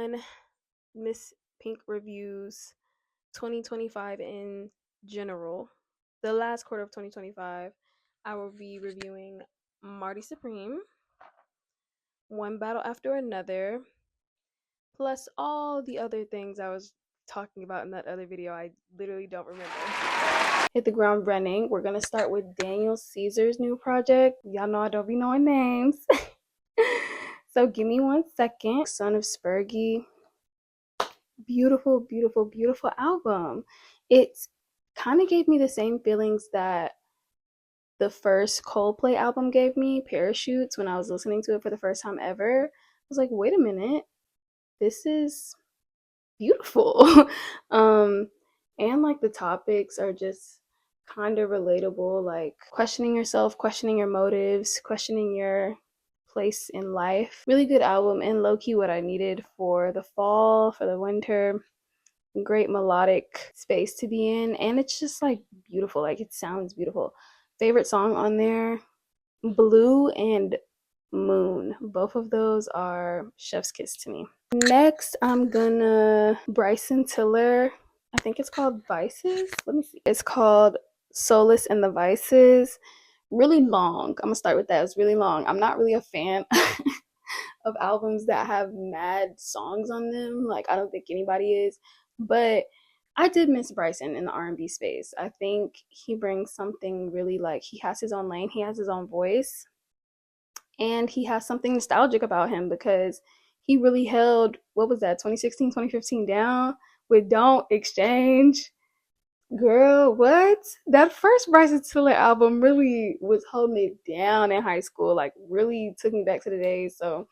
on Miss Pink Reviews 2025 in general. The last quarter of 2025, I will be reviewing Marty Supreme, One Battle After Another, plus all the other things I was talking about in that other video. I literally don't remember. Hit the ground running. We're gonna start with Daniel Caesar's new project. Y'all know I don't be knowing names. So give me 1 second. Son of Spurgy. Beautiful, beautiful, beautiful album. It kind of gave me the same feelings that the first Coldplay album gave me, Parachutes, when I was listening to it for the first time ever. I was like, wait a minute, this is beautiful. And like the topics are just kind of relatable, like questioning yourself, questioning your motives, questioning your place in life. Really good album, and low-key what I needed for the fall, for the winter. Great melodic space to be in, and it's just like beautiful, like it sounds beautiful. Favorite song on there, Blue and Moon. Both of those are chef's kiss to me. Next, I'm gonna Bryson Tiller. I think it's called Vices. Let me see. It's called Solace in the Vices. Really long. I'm gonna start with that. It's really long. I'm not really a fan of albums that have mad songs on them. Like, I don't think anybody is. But I did miss Bryson in the R&B space. I think he brings something really, like, he has his own lane, he has his own voice, and he has something nostalgic about him because he really held, what was that, 2016, 2015 down with Don't Exchange. Girl, what? That first Bryson Tiller album really was holding it down in high school, like really took me back to the days. So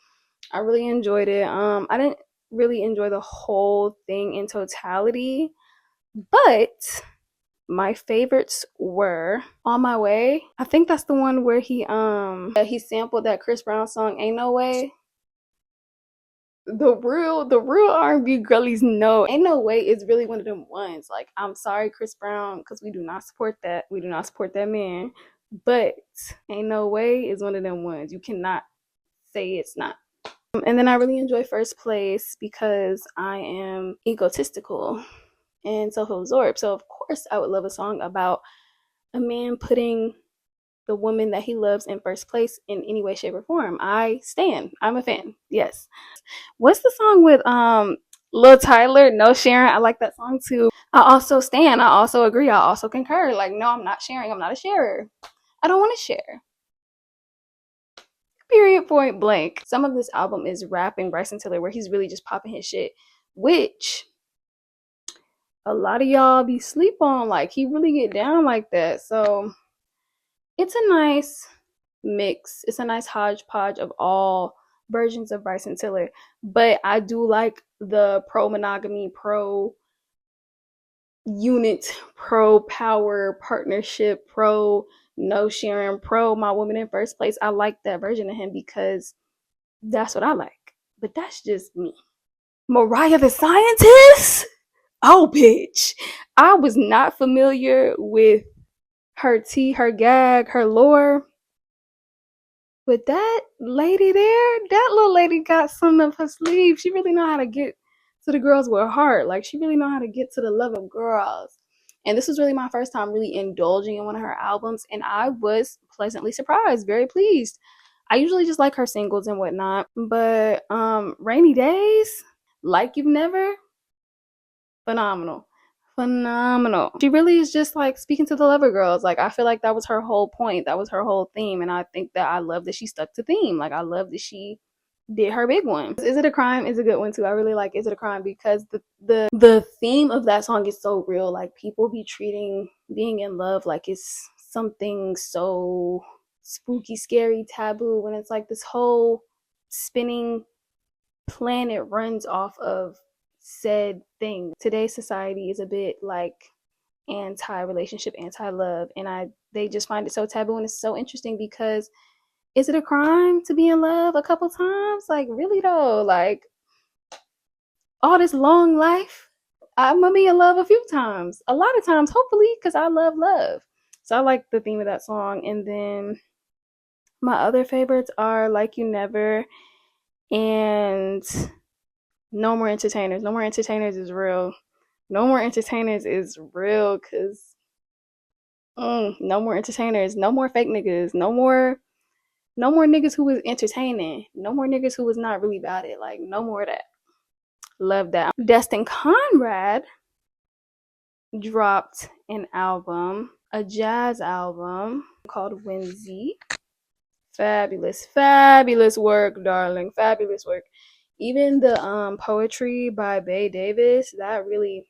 I really enjoyed it. I didn't really enjoy the whole thing in totality, but my favorites were On My Way. I think that's the one where he sampled that Chris Brown song Ain't No Way. The real R&B girlies know Ain't No Way is really one of them ones. Like, I'm sorry, Chris Brown, because we do not support that. We do not support that man. But Ain't No Way is one of them ones. You cannot say it's not. And then I really enjoy First Place because I am egotistical and self-absorbed. So of course I would love a song about a man putting the woman that he loves in first place in any way, shape, or form. I'm a fan. Yes. What's the song with Lil Tyler, No Sharing? I like that song too. I also agree, I also concur. Like, no, I'm not sharing. I'm not a sharer. I don't want to share. Period, point blank. Some of this album is rapping Bryson Tiller, where he's really just popping his shit, which a lot of y'all be sleep on. Like, he really get down like that. So it's a nice mix. It's a nice hodgepodge of all versions of Bryson Tiller. But I do like the pro monogamy, pro unit, pro power partnership, pro no sharing, pro my woman in first place. I like that version of him because that's what I like. But that's just me. Mariah the Scientist? Oh, bitch. I was not familiar with her tea, her gag, her lore. But that lady there, that little lady got something up her sleeve. She really know how to get to the girls with heart. Like, she really know how to get to the love of girls. And this was really my first time really indulging in one of her albums, and I was pleasantly surprised, very pleased. I usually just like her singles and whatnot, but Rainy Days, Like You've Never, phenomenal. Phenomenal. She really is just like speaking to the lover girls. Like, I feel like that was her whole point. That was her whole theme. And I think that I love that she stuck to theme. Like, I love that she did her big one. Is It a Crime is a good one too. I really like Is It a Crime because the theme of that song is so real. Like, people be treating being in love like it's something so spooky, scary, taboo, when it's like this whole spinning planet runs off of said thing. Today's society is a bit like anti-relationship, anti-love, and they just find it so taboo. And it's so interesting because is it a crime to be in love a couple times? Like, really though, like, all this long life, I'm gonna be in love a few times, a lot of times, hopefully, because I love love. So I like the theme of that song. And then my other favorites are Like You Never and No More Entertainers. No More Entertainers is real. No More Entertainers is real, cause no more entertainers. No more fake niggas. No more niggas who was entertaining. No more niggas who was not really about it. Like, no more of that. Love that. Destin Conrad dropped an album, a jazz album called Whimsy. Fabulous, fabulous work, darling. Fabulous work. Even the poetry by Bay Davis, that really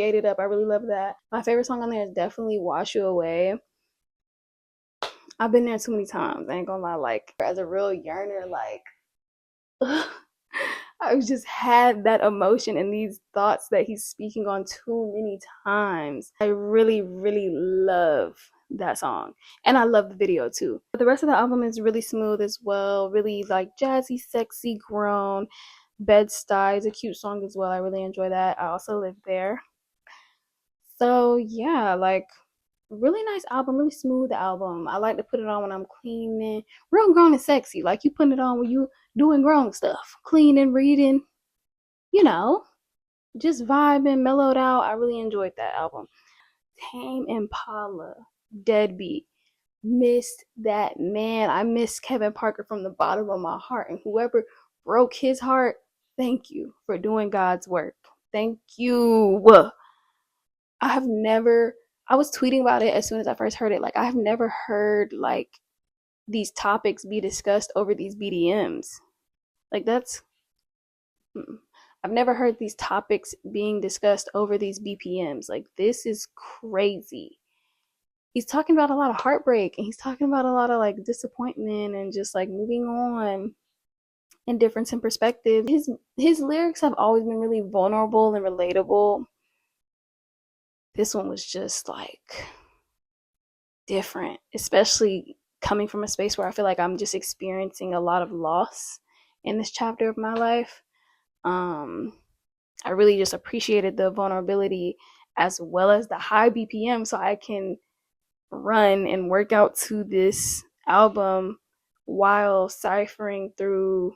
ate it up. I really love that. My favorite song on there is definitely Wash You Away. I've been there too many times. I ain't gonna lie. Like, as a real yearner, like, I just had that emotion and these thoughts that he's speaking on too many times. I really, really love that song. And I love the video too. But the rest of the album is really smooth as well. Really like jazzy, sexy, grown. Bed-Stuy is a cute song as well. I really enjoy that. I also live there. So yeah, like really nice album, really smooth album. I like to put it on when I'm cleaning. Real grown and sexy. Like you putting it on when you doing grown stuff. Cleaning, reading, you know, just vibing, mellowed out. I really enjoyed that album. Tame Impala, Deadbeat. Missed that man. I miss Kevin Parker from the bottom of my heart. And whoever broke his heart, thank you for doing God's work. Thank you. I was tweeting about it as soon as I first heard it. Like, I have never heard like these topics be discussed over these BDMs. Like, I've never heard these topics being discussed over these BPMs. Like, this is crazy. He's talking about a lot of heartbreak and he's talking about a lot of like disappointment and just like moving on and difference in perspective. His lyrics have always been really vulnerable and relatable. This one was just like different, especially coming from a space where I feel like I'm just experiencing a lot of loss in this chapter of my life. I really just appreciated the vulnerability as well as the high BPM so I can run and work out to this album while ciphering through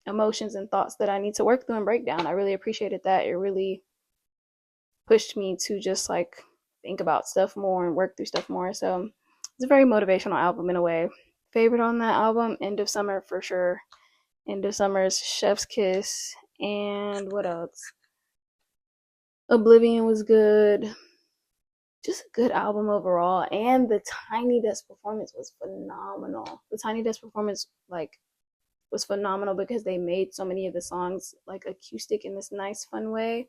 emotions and thoughts that I need to work through and break down. I really appreciated that. It really pushed me to just like think about stuff more and work through stuff more. So it's a very motivational album in a way. Favorite on that album, End of Summer for sure. End of Summer's Chef's Kiss. And what else? Oblivion was good. Just a good album overall. And the Tiny Desk performance was phenomenal. The Tiny Desk performance was phenomenal because they made so many of the songs like acoustic in this nice fun way.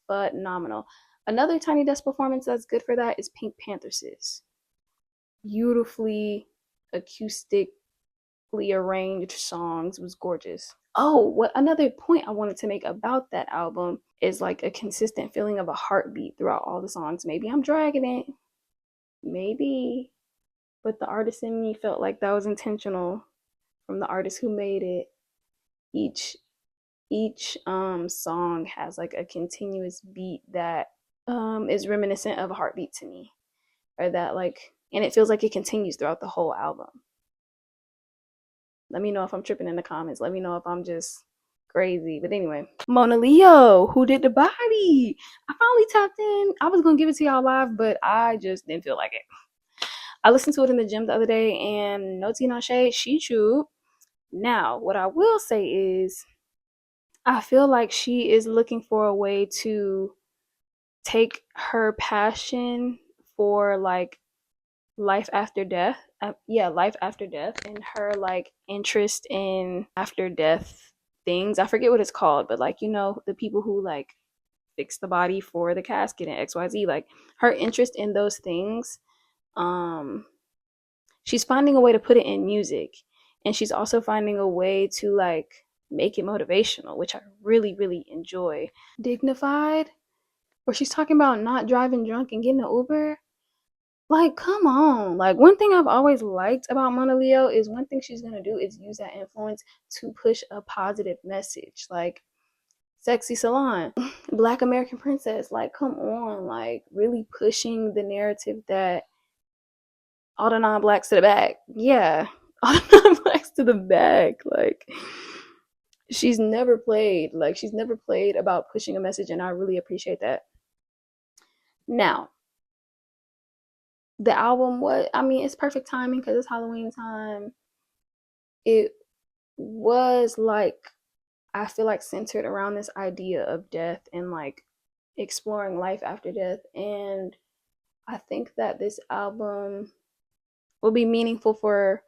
Phenomenal. Another Tiny Desk performance that's good for that is Pink Panthers. Beautifully acoustically arranged songs. It was gorgeous. Oh, what another point I wanted to make about that album is like a consistent feeling of a heartbeat throughout all the songs. Maybe I'm dragging it. Maybe. But the artist in me felt like that was intentional from the artist who made it. Each song has like a continuous beat that is reminiscent of a heartbeat to me. Or that like, and it feels like it continues throughout the whole album. Let me know if I'm tripping in the comments. Let me know if I'm just crazy. But anyway, Mona Leo, Who Did the Body? I finally tapped in. I was gonna give it to y'all live, but I just didn't feel like it. I listened to it in the gym the other day, and no tea, no shade, she chewed. Now, what I will say is, I feel like she is looking for a way to take her passion for like life after death, life after death, and her like interest in after death things. I forget what it's called, but like, you know, the people who like fix the body for the casket and XYZ, like her interest in those things, she's finding a way to put it in music, and she's also finding a way to like make it motivational, which I really, really enjoy. Dignified, where she's talking about not driving drunk and getting an Uber. Like, come on. Like, one thing I've always liked about Mona Leo is one thing she's gonna do is use that influence to push a positive message. Like, Sexy Salon, Black American Princess. Like, come on. Like, really pushing the narrative that all the non-blacks to the back. Yeah, all the non-blacks to the back. Like, she's never played. Like, she's never played about pushing a message, and I really appreciate that. Now, the album, what I mean, it's perfect timing because it's Halloween time. It was like, I feel like centered around this idea of death and like exploring life after death. And I think that this album will be meaningful for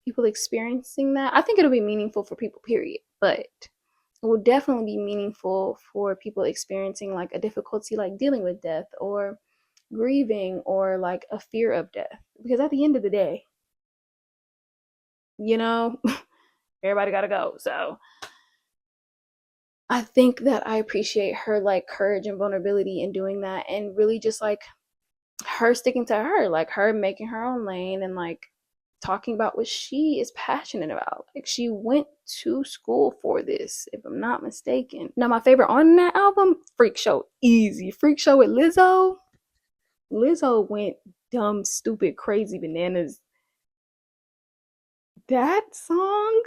people experiencing that. I think it'll be meaningful for people, period. But it will definitely be meaningful for people experiencing like a difficulty like dealing with death or grieving or like a fear of death. Because at the end of the day, you know, everybody gotta go. So I think that I appreciate her like courage and vulnerability in doing that, and really just like her sticking to her, like her making her own lane and like talking about what she is passionate about. Like, she went to school for this, if I'm not mistaken. Now, my favorite on that album, Freak Show. Easy. Freak Show with Lizzo. Lizzo went dumb, stupid, crazy bananas. That song,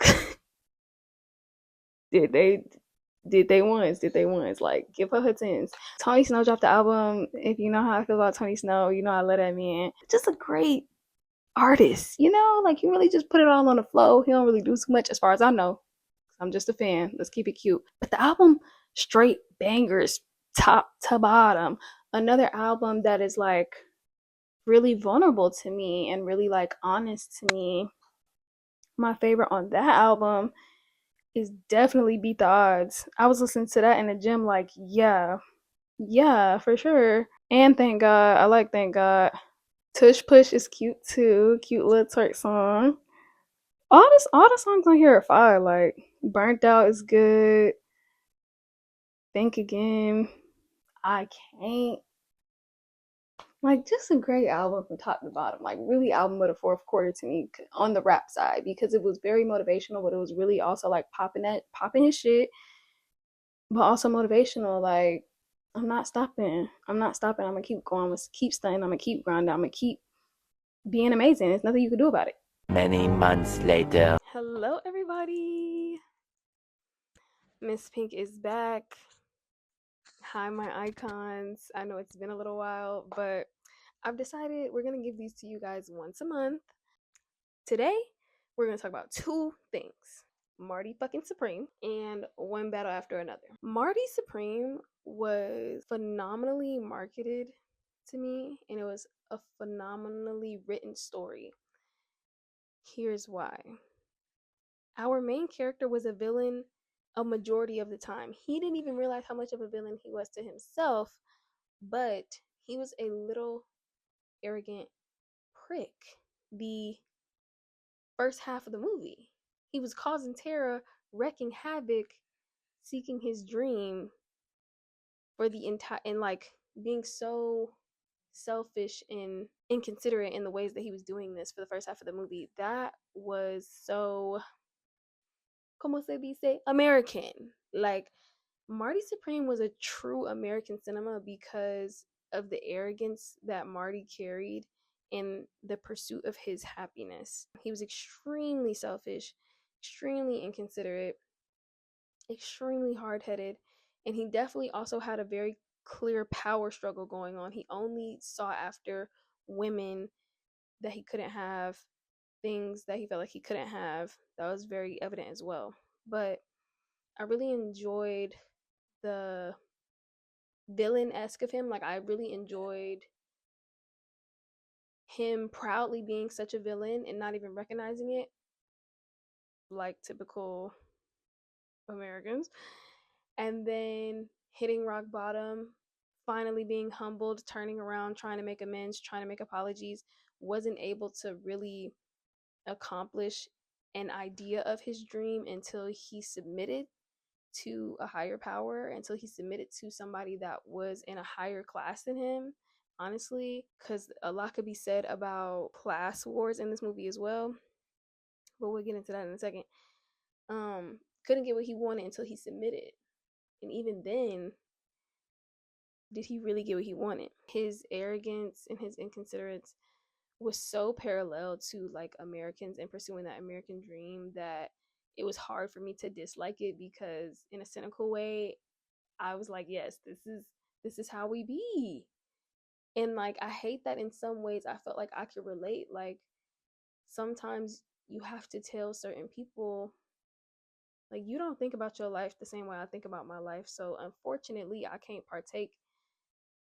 did they once like give her tens. Tony Snow dropped the album. If you know how I feel about Tony Snow, you know I love that man. Just a great artist, you know, like he really just put it all on the flow. He don't really do too much as far as I know. I'm just a fan. Let's keep it cute. But the album, straight bangers, top to bottom. Another album that is like really vulnerable to me and really like honest to me. My favorite on that album is definitely Beat the Odds. I was listening to that in the gym, like, yeah, for sure. And Thank God. I like Thank God. Tush Push is cute too. Cute little twerk song. All the songs on here are fire. Like, Burnt Out is good. Think Again. I Can't. Like, just a great album from top to bottom. Like, really album of the fourth quarter to me on the rap side, because it was very motivational, but it was really also like popping his shit, but also motivational. Like, I'm not stopping. I'm not stopping. I'm gonna keep going. I'm gonna keep stunning. I'm gonna keep grinding. I'm gonna keep being amazing. There's nothing you can do about it. Many months later. Hello, everybody. Miss Pink is back. Hi, my icons. I know it's been a little while, but I've decided we're gonna give these to you guys once a month. Today, we're gonna talk about two things: Marty fucking Supreme and One Battle After Another. Marty Supreme was phenomenally marketed to me, and it was a phenomenally written story. Here's why. Our main character was a villain a majority of the time. He didn't even realize how much of a villain he was to himself, but he was a little arrogant prick the first half of the movie. He was causing terror, wrecking havoc, seeking his dream for the entire, and like being so selfish and inconsiderate in the ways that he was doing this for the first half of the movie. That was so, como se dice, American. Like, Marty Supreme was a true American cinema because of the arrogance that Marty carried in the pursuit of his happiness. He was extremely selfish, extremely inconsiderate, extremely hard headed, and he definitely also had a very clear power struggle going on. He only sought after women that he couldn't have, things that he felt like he couldn't have. That was very evident as well. But I really enjoyed the villain-esque of him. Like, I really enjoyed him proudly being such a villain and not even recognizing it, like typical Americans. And then hitting rock bottom, finally being humbled, turning around, trying to make amends, trying to make apologies, wasn't able to really accomplish an idea of his dream until he submitted to a higher power, until he submitted to somebody that was in a higher class than him. Honestly, because a lot could be said about class wars in this movie as well, but we'll get into that in a second. Couldn't get what he wanted until he submitted, and even then, did he really get what he wanted? His arrogance and his inconsiderates was so parallel to like Americans and pursuing that American dream that it was hard for me to dislike it, because in a cynical way, I was like, yes, this is how we be. And like, I hate that in some ways I felt like I could relate. Like, sometimes you have to tell certain people, like, you don't think about your life the same way I think about my life. So unfortunately, I can't partake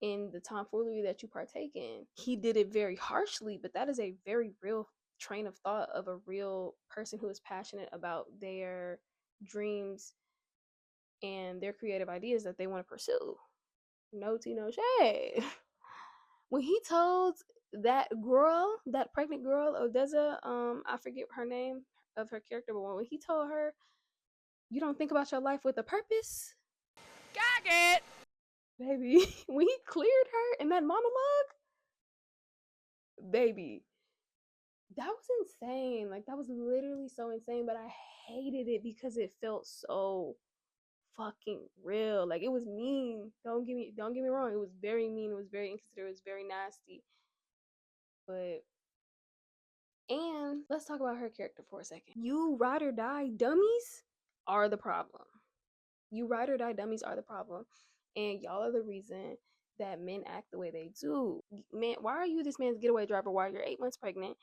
in the tomfoolery that you partake in. He did it very harshly, but that is a very real train of thought of a real person who is passionate about their dreams and their creative ideas that they want to pursue. No tea, no shade. When he told that girl, that pregnant girl, Odessa, I forget her name of her character, but when he told her, you don't think about your life with a purpose, Gag it! baby, when he cleared her in that monologue, baby, that was insane. Like, that was literally so insane, but I hated it because it felt so fucking real. Like, it was mean. Don't get me wrong. It was very mean. It was very inconsiderate. It was very nasty. But, and let's talk about her character for a second. You ride or die dummies are the problem. You ride or die dummies are the problem. And y'all are the reason that men act the way they do. Man, why are you this man's getaway driver while you're 8 months pregnant?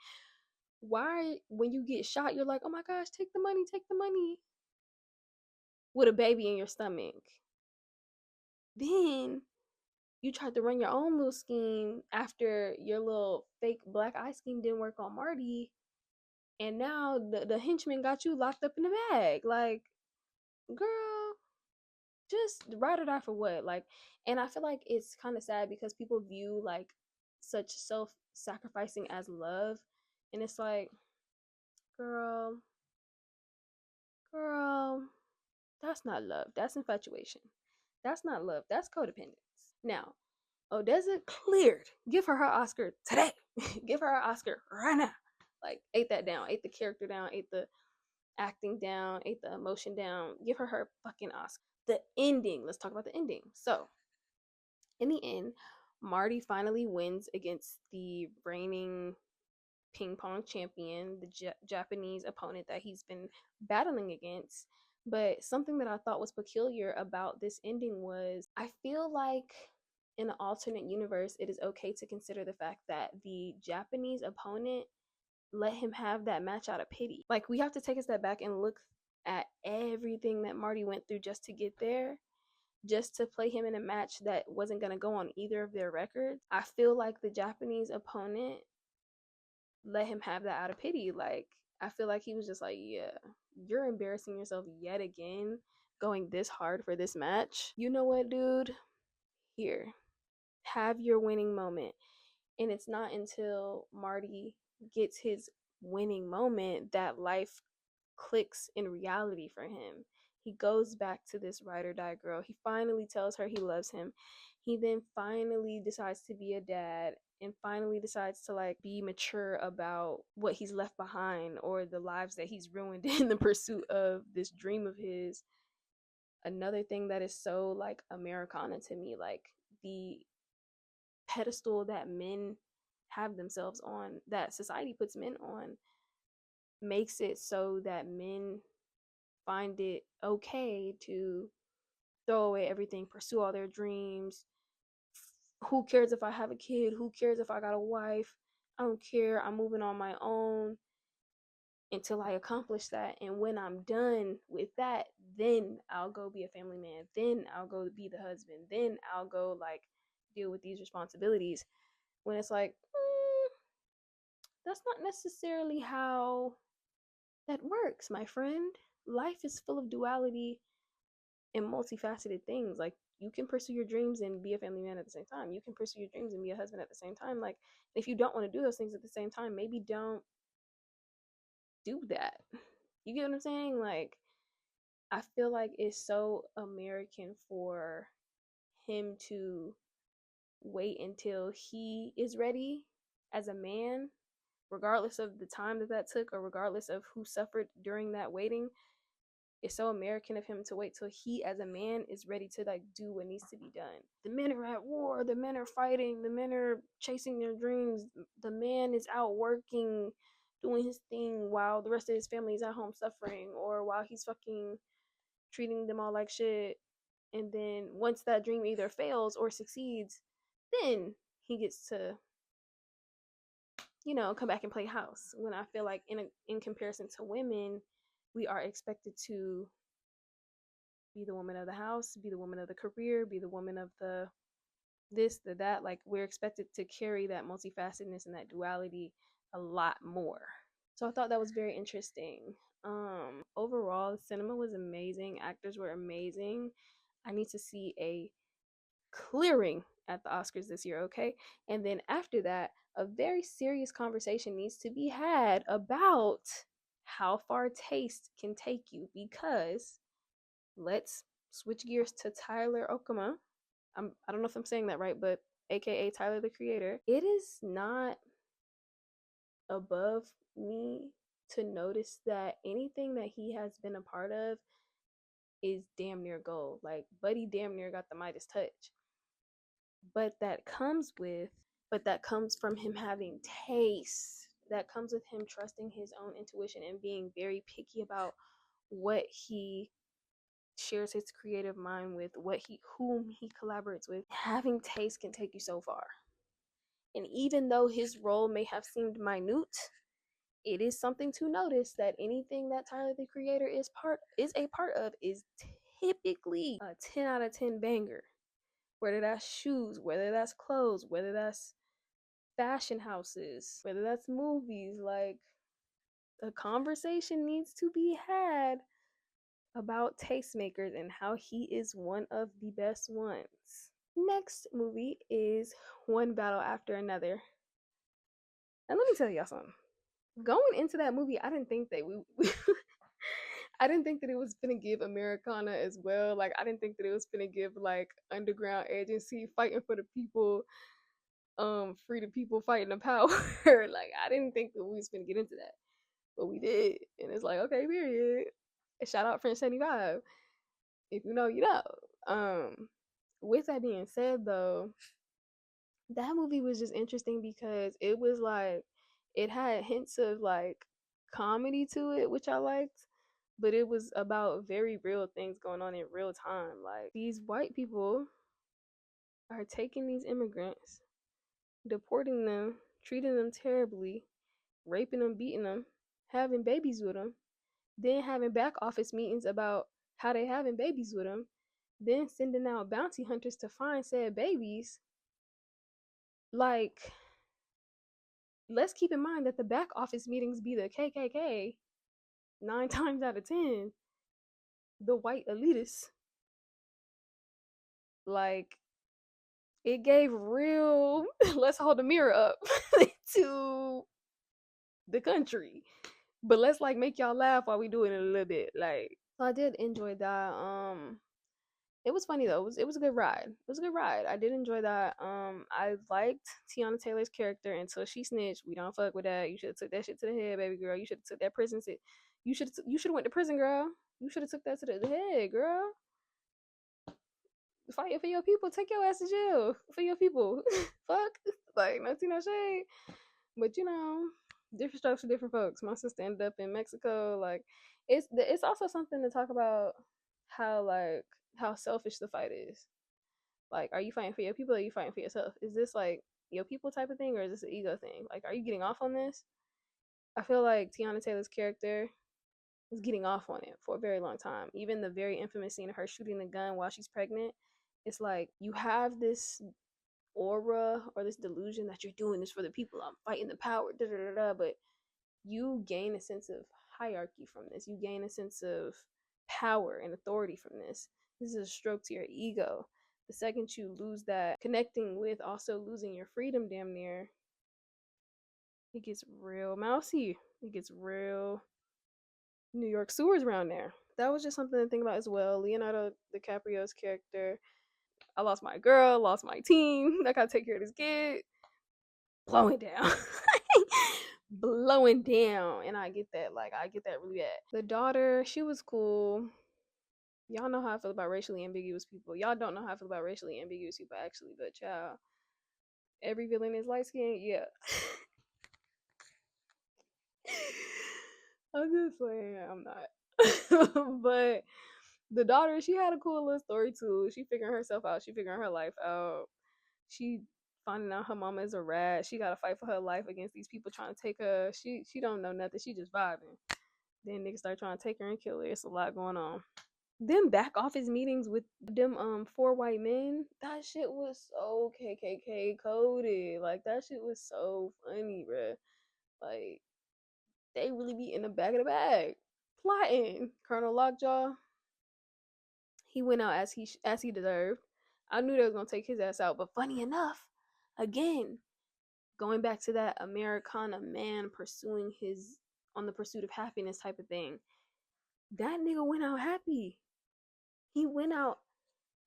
Why, when you get shot, you're like, oh my gosh, take the money, with a baby in your stomach? Then you tried to run your own little scheme after your little fake black eye scheme didn't work on Marty, and now the henchman got you locked up in the bag. Like, girl, just ride or die for what? Like, and I feel like it's kind of sad because people view like such self-sacrificing as love, and it's like, girl, girl, that's not love. That's infatuation. That's not love. That's codependence. Now, Odessa cleared. Give her Oscar today. Give her Oscar right now. Like, ate that down. Ate the character down. Ate the acting down. Ate the emotion down. Give her fucking Oscar. The ending. Let's talk about the ending. So, in the end, Marty finally wins against the reigning ping pong champion, the Japanese opponent that he's been battling against. But something that I thought was peculiar about this ending was, I feel like in an alternate universe, it is okay to consider the fact that the Japanese opponent let him have that match out of pity. Like, we have to take a step back and look at everything that Marty went through just to get there, just to play him in a match that wasn't going to go on either of their records. I feel like the Japanese opponent let him have that out of pity. Like, I feel like he was just like, yeah, you're embarrassing yourself yet again going this hard for this match. You know what, dude? Here, have your winning moment. And it's not until Marty gets his winning moment that life clicks in reality for him. He goes back to this ride or die girl. He finally tells her he loves him. He then finally decides to be a dad and finally decides to like be mature about what he's left behind or the lives that he's ruined in the pursuit of this dream of his. Another thing that is so like Americana to me, like the pedestal that men have themselves on, that society puts men on, makes it so that men find it okay to throw away everything, pursue all their dreams. Who cares if I have a kid? Who cares if I got a wife? I don't care. I'm moving on my own until I accomplish that. And when I'm done with that, then I'll go be a family man. Then I'll go be the husband. Then I'll go like deal with these responsibilities. When it's like, that's not necessarily how that works, my friend. Life is full of duality and multifaceted things. Like, you can pursue your dreams and be a family man at the same time. You can pursue your dreams and be a husband at the same time. Like, if you don't want to do those things at the same time, maybe don't do that. You get what I'm saying? Like, I feel like it's so American for him to wait until he is ready as a man, regardless of the time that took or regardless of who suffered during that waiting. It's so American of him to wait till he as a man is ready to like do what needs to be done. The men are at war, the men are fighting, the men are chasing their dreams, the man is out working, doing his thing while the rest of his family is at home suffering, or while he's fucking treating them all like shit. And then once that dream either fails or succeeds, then he gets to, come back and play house. When I feel like in comparison to women, we are expected to be the woman of the house, be the woman of the career, be the woman of the this, the that. Like, we're expected to carry that multifacetedness and that duality a lot more. So I thought that was very interesting. Overall, the cinema was amazing. Actors were amazing. I need to see a clearing at the Oscars this year, okay? And then after that, a very serious conversation needs to be had about how far taste can take you, because let's switch gears to Tyler Okuma. I don't know if I'm saying that right, but aka Tyler the Creator. It is not above me to notice that anything that he has been a part of is damn near gold. Like, Buddy damn near got the Midas touch. But that comes from him having taste. That comes with him trusting his own intuition and being very picky about what he shares his creative mind with, whom he collaborates with. Having taste can take you so far. And even though his role may have seemed minute, it is something to notice that anything that Tyler the Creator is a part of is typically a 10 out of 10 banger. Whether that's shoes, whether that's clothes, whether that's fashion houses, whether that's movies, like, a conversation needs to be had about tastemakers and how he is one of the best ones. Next movie is One Battle After Another. And let me tell y'all something. Going into that movie, I didn't think that I didn't think that it was gonna give Americana as well. Like, I didn't think that it was gonna give like underground agency fighting for the people, free the people fighting the power. Like, I didn't think that we was gonna get into that, but we did, and it's like, okay, period. Shout out French 75. If you know, you know. With that being said, though, that movie was just interesting because it was like, it had hints of like comedy to it, which I liked, but it was about very real things going on in real time. Like, these white people are taking these immigrants, deporting them, treating them terribly, raping them, beating them, having babies with them, then having back office meetings about how they having babies with them, then sending out bounty hunters to find said babies. Like, let's keep in mind that the back office meetings be the KKK 9 times out of 10, the white elitists. Like, it gave real let's hold the mirror up to the country, but let's like make y'all laugh while we do it in a little bit. Like, so I did enjoy that. It was funny though. It was a good ride. It was a good ride. I did enjoy that. I liked Tiana Taylor's character until she snitched. We don't fuck with that. You should have took that shit to the head, baby girl. You should have took that prison shit. You should have went to prison, girl. You should have took that to the head, girl. Fight for your people. Take your ass to jail for your people. Fuck. Like, no tea, no shade. But different strokes for different folks. My sister ended up in Mexico. Like, it's also something to talk about how selfish the fight is. Like, are you fighting for your people or are you fighting for yourself? Is this like your people type of thing, or is this an ego thing? Like, are you getting off on this? I feel like Tiana Taylor's character was getting off on it for a very long time. Even the very infamous scene of her shooting the gun while she's pregnant. It's like, you have this aura or this delusion that you're doing this for the people. I'm fighting the power, da da da da. But you gain a sense of hierarchy from this. You gain a sense of power and authority from this. This is a stroke to your ego. The second you lose that connecting with also losing your freedom, damn near, it gets real mousy. It gets real New York sewers around there. That was just something to think about as well. Leonardo DiCaprio's character. I lost my girl, lost my team. I gotta take care of this kid. Blowing down. Blowing down. And I get that. Like, I get that really bad. The daughter, she was cool. Y'all know how I feel about racially ambiguous people. Y'all don't know how I feel about racially ambiguous people, actually. But, child, every villain is light skinned. Yeah. I'm just saying, I'm not. But the daughter, she had a cool little story too. She figuring herself out. She figuring her life out. She finding out her mama is a rat. She got to fight for her life against these people trying to take her. She don't know nothing. She just vibing. Then niggas start trying to take her and kill her. It's a lot going on. Them back office meetings with them 4 white men, that shit was so KKK coded. Like that shit was so funny, bruh. Like they really be in the back of the bag plotting. Colonel Lockjaw, he went out as he deserved. I knew they was gonna take his ass out, but funny enough, again, going back to that Americana man pursuing his on the pursuit of happiness type of thing. That nigga went out happy. He went out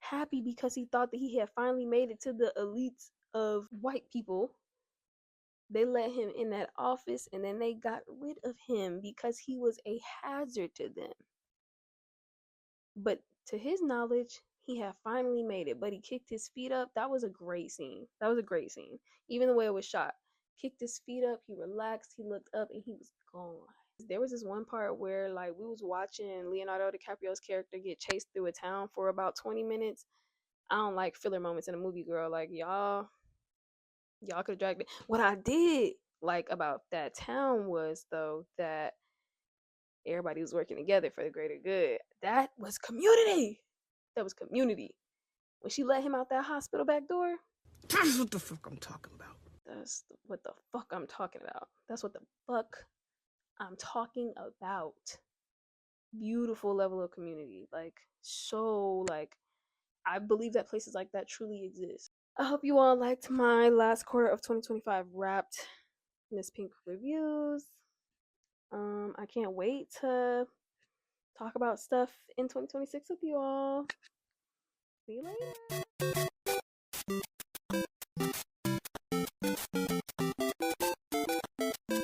happy because he thought that he had finally made it to the elites of white people. They let him in that office and then they got rid of him because he was a hazard to them. But to his knowledge, he had finally made it, but he kicked his feet up. That was a great scene. That was a great scene. Even the way it was shot. Kicked his feet up, he relaxed, he looked up, and he was gone. There was this one part where like we was watching Leonardo DiCaprio's character get chased through a town for about 20 minutes. I don't like filler moments in a movie, girl. Like y'all could have dragged it. What I did like about that town was though that everybody was working together for the greater good. That was community. That was community. When she let him out that hospital back door, That's what the fuck I'm talking about. that's what the fuck I'm talking about. That's what the fuck I'm talking about. Beautiful level of community. Like, so, like, I believe that places like that truly exist. I hope you all liked my last quarter of 2025 wrapped Miss Pink reviews. I can't wait to talk about stuff in 2026 with you all. See you later.